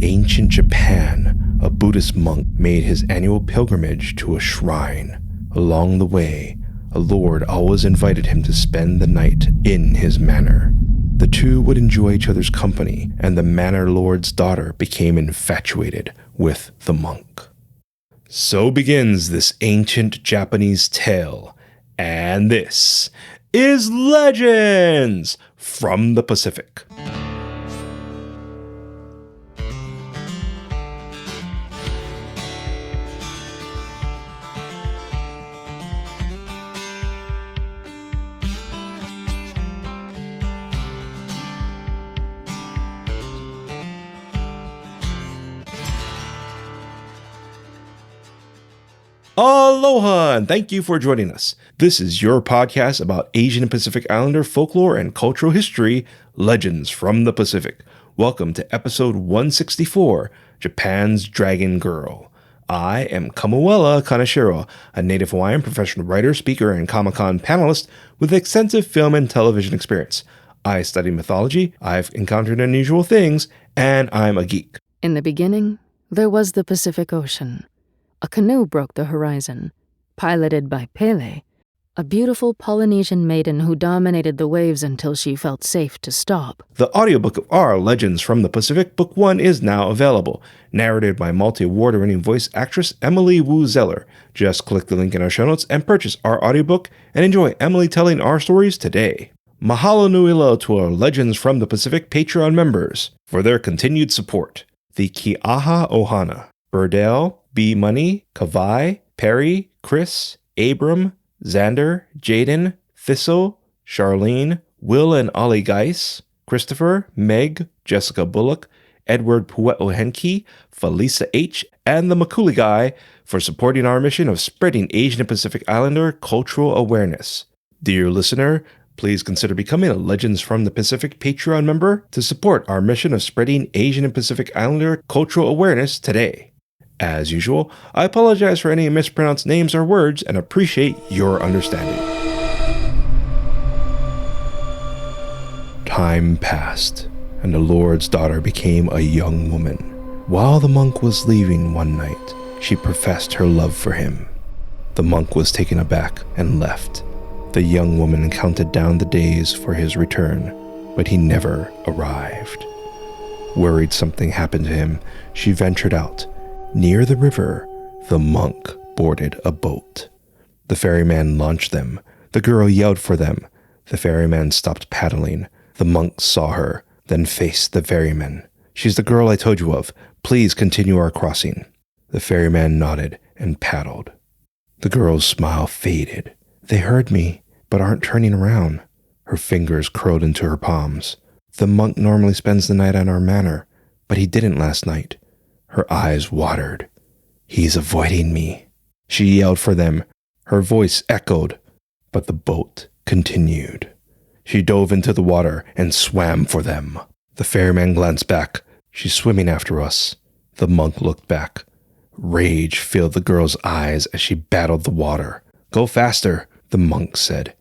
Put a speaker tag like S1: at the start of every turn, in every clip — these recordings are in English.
S1: ancient Japan, a Buddhist monk made his annual pilgrimage to a shrine. Along the way, a lord always invited him to spend the night in his manor. The two would enjoy each other's company, and the manor lord's daughter became infatuated with the monk. So begins this ancient Japanese tale, and this is Legends from the Pacific. Aloha, and thank you for joining us. This is your podcast about Asian and Pacific Islander folklore and cultural history, Legends from the Pacific. Welcome to episode 164, Japan's Dragon Girl. I am Kamuela Kaneshiro, a native Hawaiian professional writer, speaker, and Comic-Con panelist with extensive film and television experience. I study mythology, I've encountered unusual things, and I'm a geek.
S2: In the beginning, there was the Pacific Ocean. A canoe broke the horizon, piloted by Pele, a beautiful Polynesian maiden who dominated the waves until she felt safe to stop.
S1: The audiobook of our Legends from the Pacific, Book 1, is now available, narrated by multi-award-winning voice actress Emily Wu Zeller. Just click the link in our show notes and purchase our audiobook and enjoy Emily telling our stories today. Mahalo nui loa to our Legends from the Pacific Patreon members for their continued support. The Kiaha Ohana, Burdell, B. Money, Kavai, Perry, Chris, Abram, Xander, Jaden, Thistle, Charlene, Will and Ollie Geis, Christopher, Meg, Jessica Bullock, Edward Pue'ohenki, Felisa H., and the Makuli Guy for supporting our mission of spreading Asian and Pacific Islander cultural awareness. Dear listener, please consider becoming a Legends from the Pacific Patreon member to support our mission of spreading Asian and Pacific Islander cultural awareness today. As usual, I apologize for any mispronounced names or words and appreciate your understanding. Time passed, and the Lord's daughter became a young woman. While the monk was leaving one night, she professed her love for him. The monk was taken aback and left. The young woman counted down the days for his return, but he never arrived. Worried something happened to him, she ventured out. Near the river, the monk boarded a boat. The ferryman launched them. The girl yelled for them. The ferryman stopped paddling. The monk saw her, then faced the ferryman. "She's the girl I told you of. Please continue our crossing." The ferryman nodded and paddled. The girl's smile faded. "They heard me, but aren't turning around." Her fingers curled into her palms. "The monk normally spends the night at our manor, but he didn't last night." Her eyes watered. "He's avoiding me." She yelled for them. Her voice echoed, but the boat continued. She dove into the water and swam for them. The ferryman glanced back. "She's swimming after us." The monk looked back. Rage filled the girl's eyes as she battled the water. "Go faster," the monk said.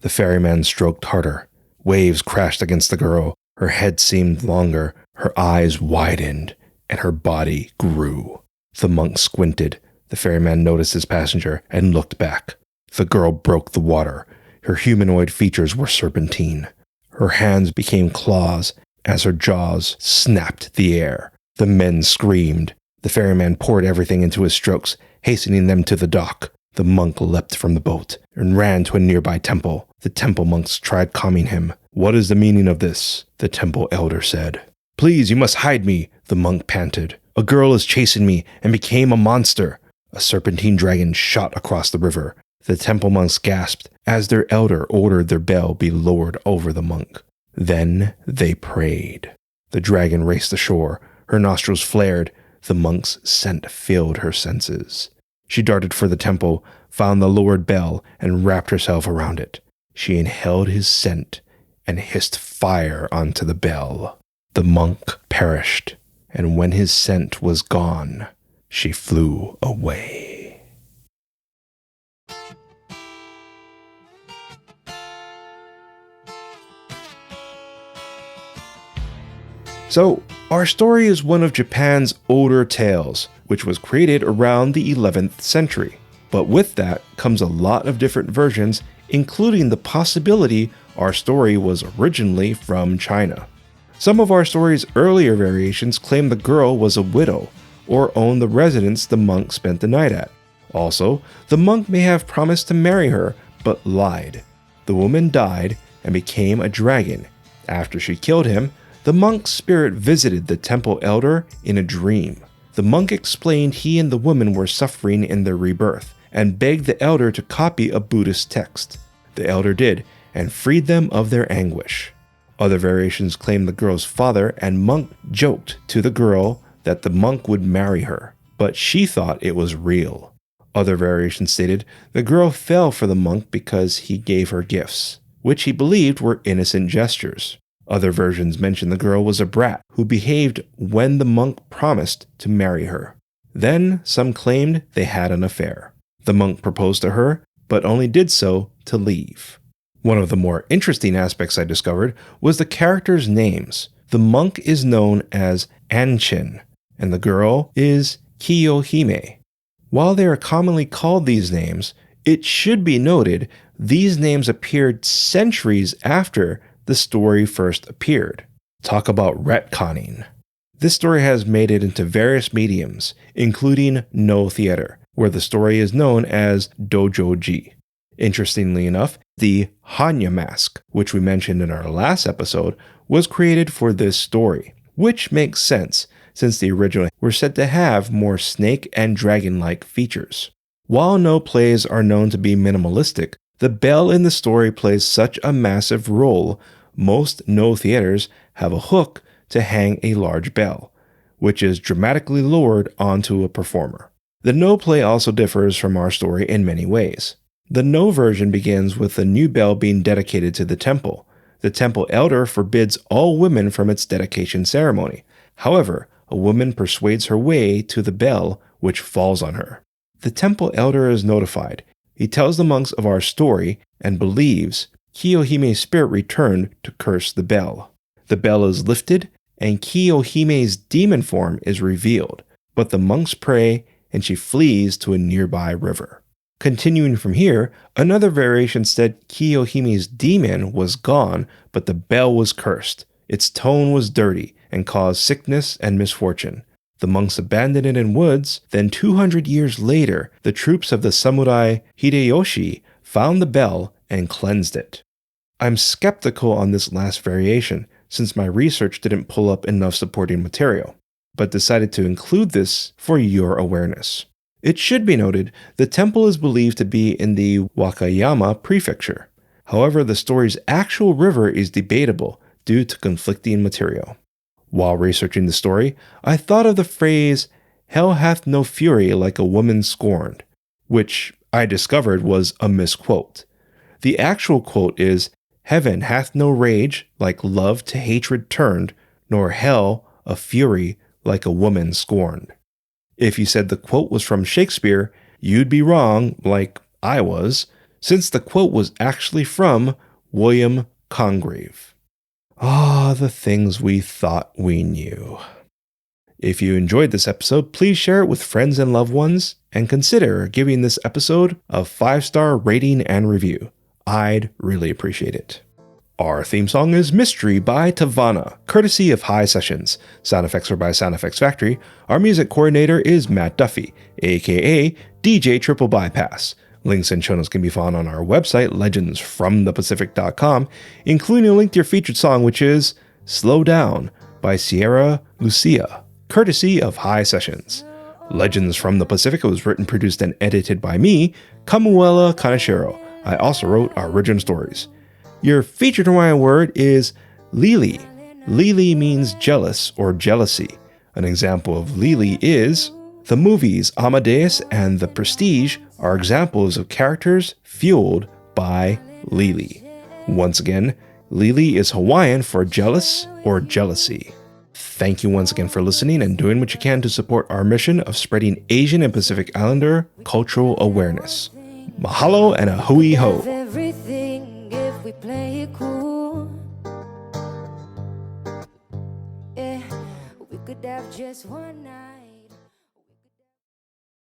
S1: The ferryman stroked harder. Waves crashed against the girl. Her head seemed longer. Her eyes widened, and her body grew. The monk squinted. The ferryman noticed his passenger and looked back. The girl broke the water. Her humanoid features were serpentine. Her hands became claws as her jaws snapped the air. The men screamed. The ferryman poured everything into his strokes, hastening them to the dock. The monk leapt from the boat and ran to a nearby temple. The temple monks tried calming him. "What is the meaning of this?" the temple elder said. "Please, you must hide me," the monk panted. "A girl is chasing me and became a monster." A serpentine dragon shot across the river. The temple monks gasped as their elder ordered their bell be lowered over the monk. Then they prayed. The dragon raced ashore. Her nostrils flared. The monk's scent filled her senses. She darted for the temple, found the lowered bell, and wrapped herself around it. She inhaled his scent and hissed fire onto the bell. The monk perished, and when his scent was gone, she flew away. So, Our story is one of Japan's older tales, which was created around the 11th century. But with that comes a lot of different versions, including the possibility our story was originally from China. Some of our story's earlier variations claim the girl was a widow, or owned the residence the monk spent the night at. Also, the monk may have promised to marry her, but lied. The woman died and became a dragon. After she killed him, the monk's spirit visited the temple elder in a dream. The monk explained he and the woman were suffering in their rebirth, and begged the elder to copy a Buddhist text. The elder did, and freed them of their anguish. Other variations claim the girl's father and monk joked to the girl that the monk would marry her, but she thought it was real. Other variations stated the girl fell for the monk because he gave her gifts, which he believed were innocent gestures. Other versions mention the girl was a brat who behaved when the monk promised to marry her. Then some claimed they had an affair. The monk proposed to her, but only did so to leave. One of the more interesting aspects I discovered was the characters' names. The monk is known as Anchin, and the girl is Kiyohime. While they are commonly called these names, it should be noted these names appeared centuries after the story first appeared. Talk about retconning. This story has made it into various mediums, including No Theater, where the story is known as Dojoji. Interestingly enough, the Hannya mask, which we mentioned in our last episode, was created for this story, which makes sense since the original were said to have more snake and dragon-like features. While no plays are known to be minimalistic, the bell in the story plays such a massive role, most No theaters have a hook to hang a large bell, which is dramatically lowered onto a performer. The No play also differs from our story in many ways. The No version begins with the new bell being dedicated to the temple. The temple elder forbids all women from its dedication ceremony. However, a woman persuades her way to the bell, which falls on her. The temple elder is notified. He tells the monks of our story and believes Kiyohime's spirit returned to curse the bell. The bell is lifted and Kiyohime's demon form is revealed, but the monks pray and she flees to a nearby river. Continuing from here, another variation said Kiyohime's demon was gone, but the bell was cursed. Its tone was dirty and caused sickness and misfortune. The monks abandoned it in woods. Then 200 years later, the troops of the samurai Hideyoshi found the bell and cleansed it. I'm skeptical on this last variation, since my research didn't pull up enough supporting material, but decided to include this for your awareness. It should be noted, the temple is believed to be in the Wakayama prefecture. However, the story's actual river is debatable due to conflicting material. While researching the story, I thought of the phrase, "Hell hath no fury like a woman scorned," which I discovered was a misquote. The actual quote is, "Heaven hath no rage like love to hatred turned, nor hell a fury like a woman scorned." If you said the quote was from Shakespeare, you'd be wrong, like I was, since the quote was actually from William Congreve. Ah, the things we thought we knew. If you enjoyed this episode, please share it with friends and loved ones, and consider giving this episode a 5-star rating and review. I'd really appreciate it. Our theme song is Mystery by Tavana, courtesy of High Sessions. Sound effects are by Sound Effects Factory. Our music coordinator is Matt Duffy, aka DJ TripleBypass. Links and show notes can be found on our website, legendsfromthepacific.com, including a link to your featured song, which is Slow Down by Sierra Lucia, courtesy of High Sessions. Legends from the Pacific was written, produced, and edited by me, Kamuela Kaneshiro. I also wrote our original stories. Your featured Hawaiian word is Lili. Lili means jealous or jealousy. An example of Lili is the movies Amadeus and The Prestige are examples of characters fueled by Lili. Once again, Lili is Hawaiian for jealous or jealousy. Thank you once again for listening and doing what you can to support our mission of spreading Asian and Pacific Islander cultural awareness. Mahalo and a hui ho.
S3: Everything if we play it cool. could have just one night.